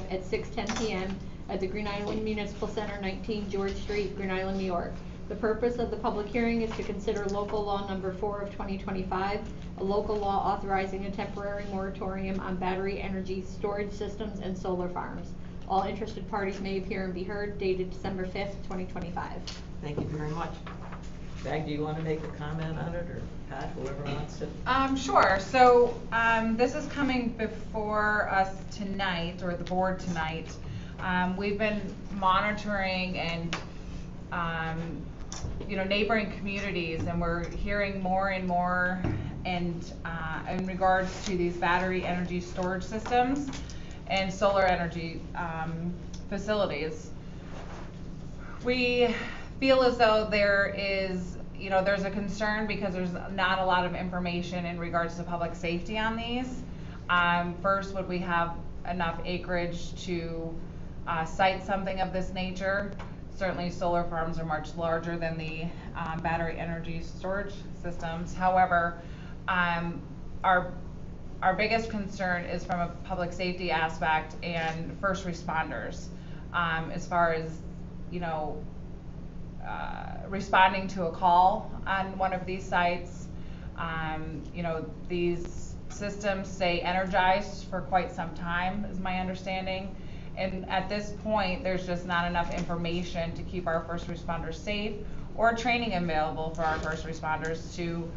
at 6:10 p.m. at the Green Island Municipal Center, 19 George Street, Green Island, New York. The purpose of the public hearing is to consider local law number 4 of 2025, a local law authorizing a temporary moratorium on battery energy storage systems and solar farms. All interested parties may appear and be heard, dated December 5th, 2025. Thank you very much. Dag, do you want to make a comment on it, or Pat, whoever wants to? Sure. So this is coming before us tonight, or the board tonight. We've been monitoring and neighboring communities, and we're hearing more and more in regards to these battery energy storage systems and solar energy facilities. We feel as though there is, there's a concern because there's not a lot of information in regards to public safety on these. First, would we have enough acreage to site something of this nature? Certainly solar farms are much larger than the battery energy storage systems. However, our biggest concern is from a public safety aspect and first responders, as far as, responding to a call on one of these sites. These systems stay energized for quite some time, is my understanding. And at this point, there's just not enough information to keep our first responders safe, or training available for our first responders to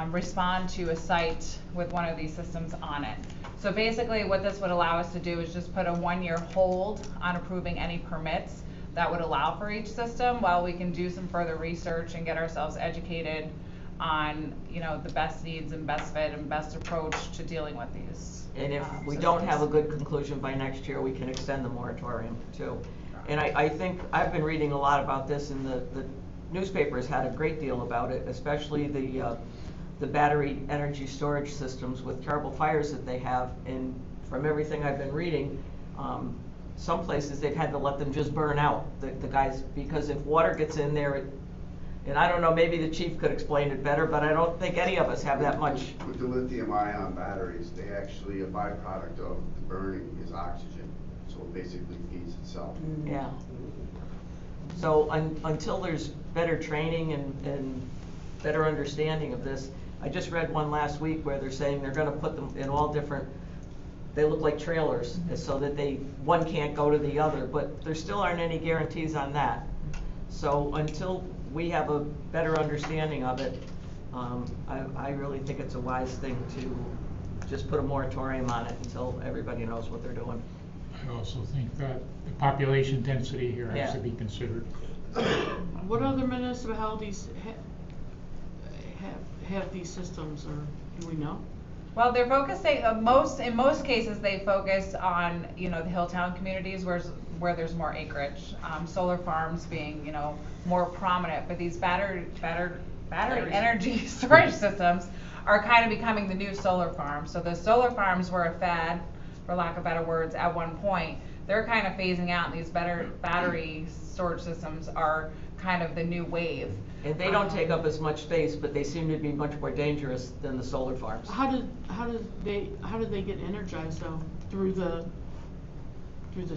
respond to a site with one of these systems on it. So basically what this would allow us to do is just put a 1-year hold on approving any permits that would allow for each system, while we can do some further research and get ourselves educated on the best needs and best fit and best approach to dealing with these. And if we don't have a good conclusion by next year, we can extend the moratorium too. And I think I've been reading a lot about this, and the newspapers had a great deal about it, especially the battery energy storage systems with terrible fires that they have. And from everything I've been reading, some places they've had to let them just burn out, the guys, because if water gets in there, and I don't know, maybe the chief could explain it better, but I don't think any of us have that much. With the lithium-ion batteries, they actually, a byproduct of the burning is oxygen, so it basically feeds itself. Yeah. So until there's better training and better understanding of this, I just read one last week where they're saying they're going to put them in all different, they look like trailers, so that one can't go to the other, but there still aren't any guarantees on that. So until we have a better understanding of it, I really think it's a wise thing to just put a moratorium on it until everybody knows what they're doing. I also think that the population density here has to be considered. What other municipalities have these systems, or do we know? Well, they're focusing in most cases they focus on the Hilltown communities where there's more acreage. Solar farms being more prominent, but these battery energy storage systems are kind of becoming the new solar farms. So the solar farms were a fad, for lack of better words, at one point. They're kind of phasing out, and these battery storage systems are kind of the new wave. And they don't take up as much space, but they seem to be much more dangerous than the solar farms. How do they get energized though? Through the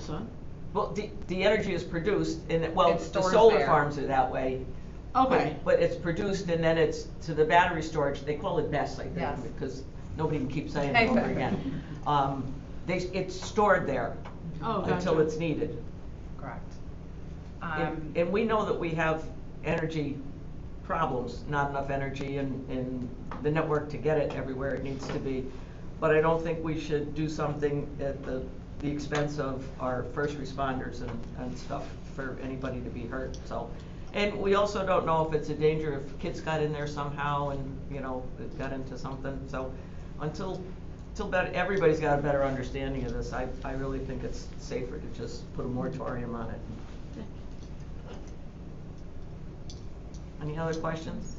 sun? Well, the energy is produced, and the solar farms are that way. Okay. But it's produced, and then it's to the battery storage. They call it BESS, I think, yes, because nobody can keep saying it over again. It's stored there until it's needed. Correct. And we know that we have energy problems, not enough energy in the network to get it everywhere it needs to be. But I don't think we should do something at the expense of our first responders and stuff for anybody to be hurt. So, and we also don't know if it's a danger if kids got in there somehow and it got into something. So until everybody's got a better understanding of this, I really think it's safer to just put a moratorium on it. Any other questions?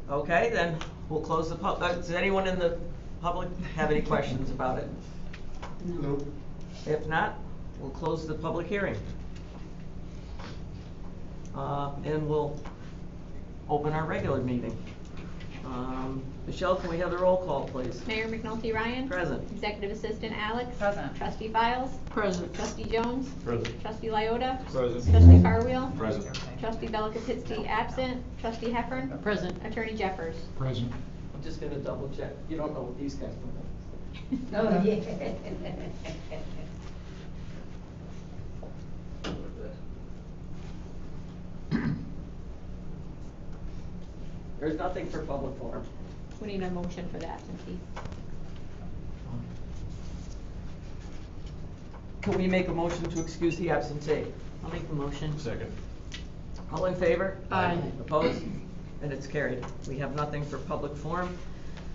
Okay, then we'll close the does anyone in the public have any questions about it? No. If not, we'll close the public hearing. And we'll open our regular meeting. Michelle, can we have the roll call, please? Mayor McNulty Ryan? Present. Executive Assistant Alex? Present. Trustee Files? Present. Trustee Jones? Present. Trustee Lyota? Present. Trustee Farwell? Present. Trustee Belkacitsky absent. Trustee Heffern? Present. Attorney Jeffers? Present. I'm just gonna double check. You don't know what these guys know. Oh, yeah. There's nothing for public forum. We need a motion for the absentee. Can we make a motion to excuse the absentee? I'll make the motion. Second. All in favor? Aye. Opposed? And it's carried. We have nothing for public forum.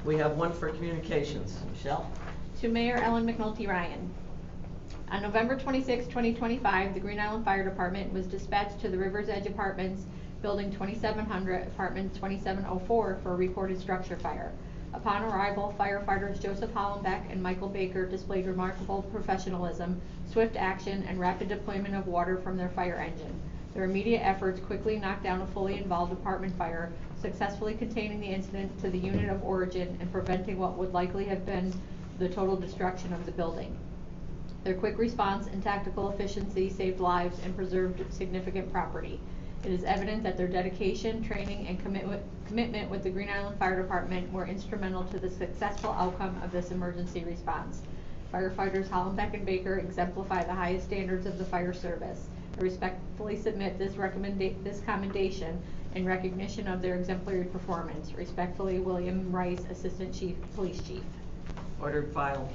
We have one for communications. Michelle? To Mayor Ellen McNulty Ryan. On November 26, 2025, the Green Island Fire Department was dispatched to the River's Edge Apartments, Building 2700, Apartment 2704, for a reported structure fire. Upon arrival, firefighters Joseph Hollenbeck and Michael Baker displayed remarkable professionalism, swift action, and rapid deployment of water from their fire engine. Their immediate efforts quickly knocked down a fully involved apartment fire, successfully containing the incident to the unit of origin and preventing what would likely have been the total destruction of the building. Their quick response and tactical efficiency saved lives and preserved significant property. It is evident that their dedication, training, and commitment with the Green Island Fire Department were instrumental to the successful outcome of this emergency response. Firefighters Hollenbeck and Baker exemplify the highest standards of the fire service. I respectfully submit this commendation in recognition of their exemplary performance. Respectfully, William Rice, Assistant Police Chief. Ordered, filed.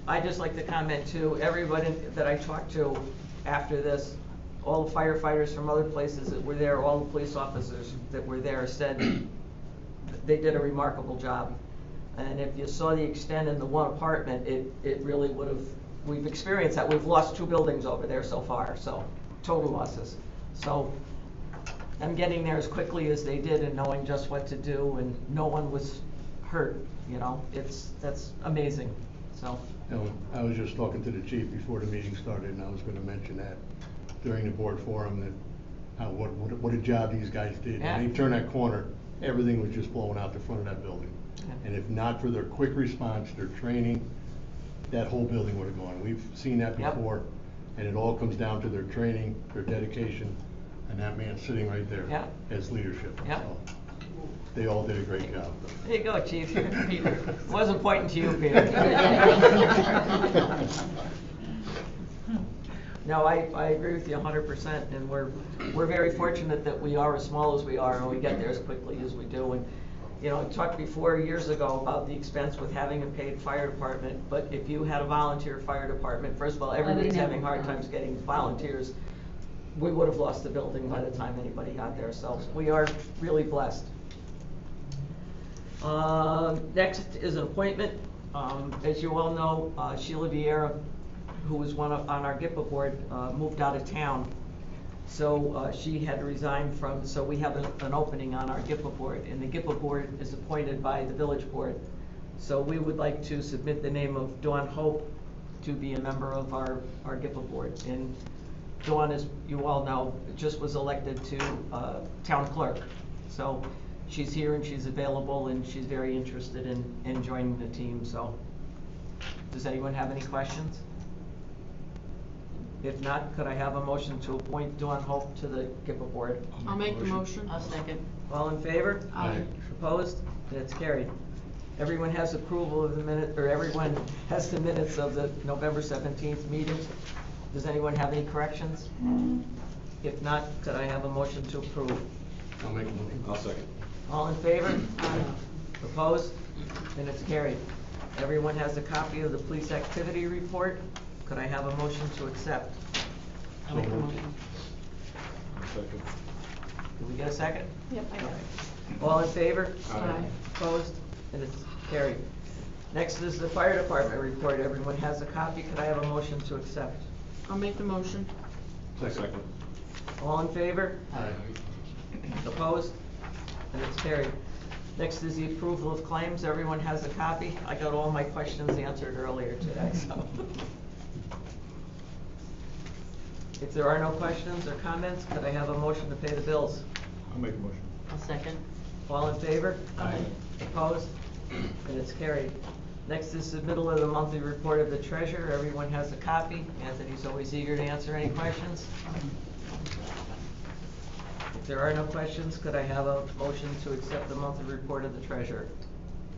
I'd just like to comment too, everybody that I talked to after this, all the firefighters from other places that were there, all the police officers that were there said they did a remarkable job. And if you saw the extent in the one apartment, it really would have, we've experienced that. We've lost 2 buildings over there so far, so total losses. So them getting there as quickly as they did and knowing just what to do and no one was hurt, you know, that's amazing, so. You know, I was just talking to the chief before the meeting started, and I was gonna mention that during the board forum, that what a job these guys did. Yeah. When they turned that corner, everything was just blowing out the front of that building. Yeah. And if not for their quick response, their training, that whole building would have gone. We've seen that Yep. before, and it all comes down to their training, their dedication, and that man sitting right there Yeah. as leadership. Yeah. So, they all did a great job. There you go, Chief. Peter. Wasn't pointing to you, Peter. No, I agree with you 100%, and we're very fortunate that we are as small as we are and we get there as quickly as we do. And you know, I talked before years ago about the expense with having a paid fire department, but if you had a volunteer fire department, first of all, everybody's having hard times getting volunteers. We would have lost the building by the time anybody got there, so we are really blessed. Next is an appointment. As you all know, Sheila Vieira, who was on our GIPA board, moved out of town. So she had to resign from, so we have an opening on our GIPA board, and the GIPA board is appointed by the village board. So we would like to submit the name of Dawn Hope to be a member of our GIPA board. And Dawn, as you all know, just was elected to town clerk. So she's here and she's available and she's very interested in joining the team. So does anyone have any questions? If not, could I have a motion to appoint Dawn Hope to the GIPA board? I'll make the motion. I'll second. All in favor? Aye. Opposed? And it's carried. Everyone has approval of the minute, or everyone has the minutes of the November 17th meeting. Does anyone have any corrections? If not, could I have a motion to approve? I'll make a motion. I'll second. All in favor? Opposed? And it's carried. Everyone has a copy of the police activity report. Could I have a motion to accept? I'll make the motion. Second. Did we get a second? Yep, I got it. All in favor? Aye. Opposed? And it's carried. Next is the fire department report. Everyone has a copy. Could I have a motion to accept? I'll make the motion. Second. All in favor? Aye. Opposed? And it's carried. Next is the approval of claims. Everyone has a copy. I got all my questions answered earlier today, so. If there are no questions or comments, could I have a motion to pay the bills? I'll make a motion. I'll second. All in favor? Aye. Opposed? And it's carried. Next is submittal of the monthly report of the treasurer. Everyone has a copy. Anthony's always eager to answer any questions. If there are no questions, could I have a motion to accept the monthly report of the treasurer?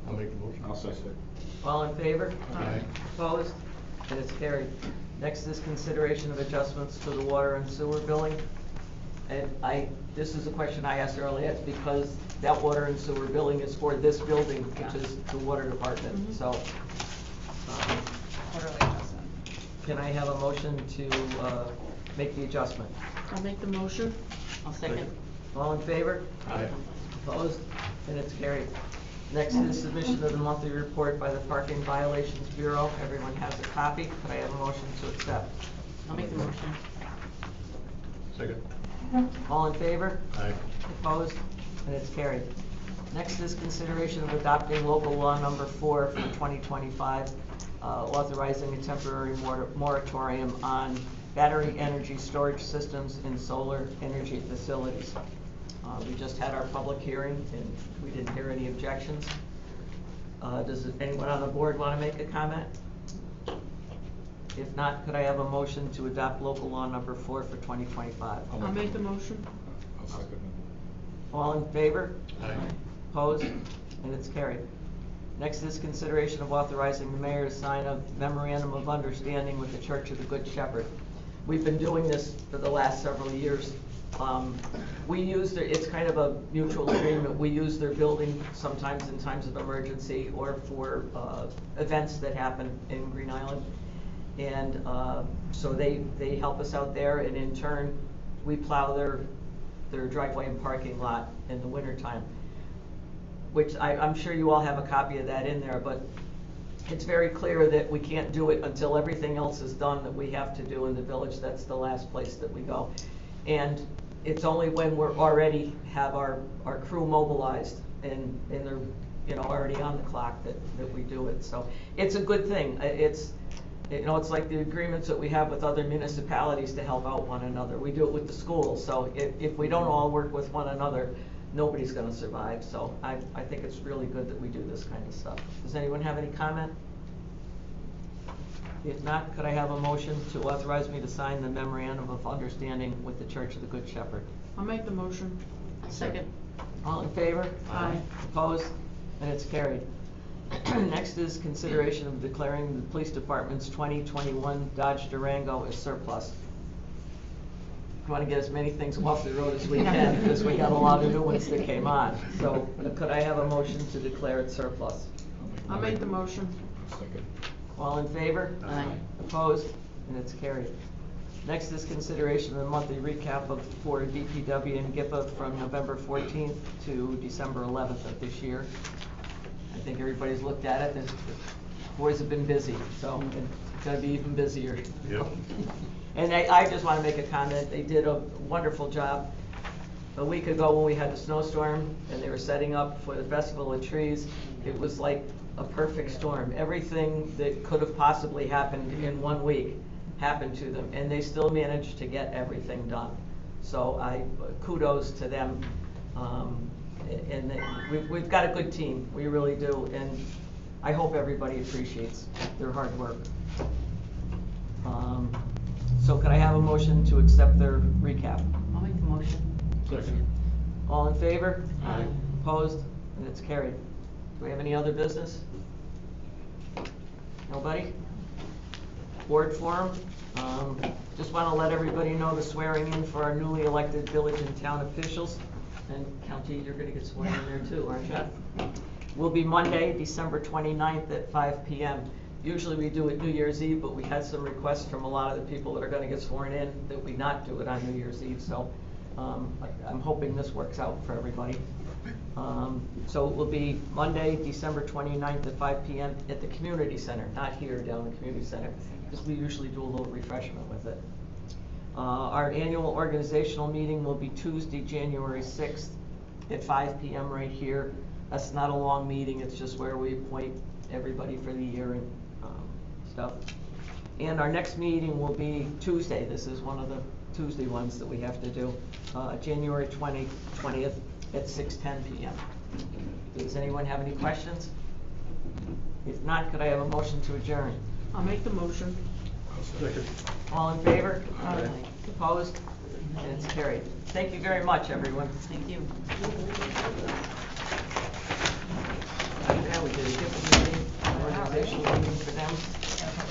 I'll make the motion. I'll second. All in favor? Aye. Opposed? And it's carried. Next is consideration of adjustments to the water and sewer billing. And this is a question I asked earlier, it's because that water and sewer billing is for this building, which is the water department, so. Quarterly adjustment. Can I have a motion to, make the adjustment? I'll make the motion. I'll second. All in favor? Aye. Opposed? And it's carried. Next is submission of the monthly report by the Parking Violations Bureau. Everyone has a copy. Could I have a motion to accept? I'll make the motion. Second. All in favor? Aye. Opposed? And it's carried. Next is consideration of adopting local law number 4 for 2025, authorizing a temporary moratorium on battery energy storage systems in solar energy facilities. We just had our public hearing and we didn't hear any objections. Does anyone on the board want to make a comment? If not, could I have a motion to adopt local law number 4 for 2025? I'll make the motion. I'll second. All in favor? Aye. Opposed? And it's carried. Next is consideration of authorizing the mayor to sign a memorandum of understanding with the Church of the Good Shepherd. We've been doing this for the last several years. We use it's kind of a mutual agreement. We use their building sometimes in times of emergency or for events that happen in Green Island. And so they help us out there, and in turn, we plow their driveway and parking lot in the wintertime, which I'm sure you all have a copy of that in there, but it's very clear that we can't do it until everything else is done that we have to do in the village. That's the last place that we go. And it's only when we're already have our crew mobilized and they're already on the clock that we do it. So it's a good thing. It's like the agreements that we have with other municipalities to help out one another. We do it with the schools. So if we don't all work with one another, nobody's going to survive. So I think it's really good that we do this kind of stuff. Does anyone have any comment? If not, could I have a motion to authorize me to sign the memorandum of understanding with the Church of the Good Shepherd? I'll make the motion. Second. All in favor? Aye. Opposed? And it's carried. Next is consideration of declaring the police department's 2021 Dodge Durango as surplus. We want to get as many things off the road as we can because we got a lot of new ones that came on. So could I have a motion to declare it surplus? I'll make the motion. Second. All in favor? Aye. Opposed? And it's carried. Next is consideration of the monthly recap for DPW and GIPA from November 14th to December 11th of this year. I think everybody's looked at it. The boys have been busy, so it's going to be even busier. Yep. And I just want to make a comment. They did a wonderful job. A week ago when we had the snowstorm and they were setting up for the Festival of Trees, it was like a perfect storm. Everything that could have possibly happened in 1 week happened to them, and they still managed to get everything done. So kudos to them. And we've got a good team. We really do, and I hope everybody appreciates their hard work. So could I have a motion to accept their recap? I'll make the motion. Second. All in favor? Aye. Opposed? And it's carried. Do we have any other business? Nobody? Board forum? Just want to let everybody know the swearing in for our newly elected village and town officials. And County, you're going to get sworn in there too, aren't you? Will be Monday, December 29th at 5 p.m. Usually we do it New Year's Eve, but we had some requests from a lot of the people that are going to get sworn in that we not do it on New Year's Eve. So I'm hoping this works out for everybody. So it will be Monday, December 29th at 5 p.m. at the community center, not here down the community center, because we usually do a little refreshment with it. Our annual organizational meeting will be Tuesday, January 6th at 5 p.m. right here. That's not a long meeting. It's just where we appoint everybody for the year and stuff. And our next meeting will be Tuesday. This is one of the Tuesday ones that we have to do, January 20th at 6:10 PM. Does anyone have any questions? If not, could I have a motion to adjourn? I'll make the motion. All in favor? Opposed? And it's carried. Thank you very much, everyone. Thank you. Yeah, we did a different meeting, organizational meeting for them.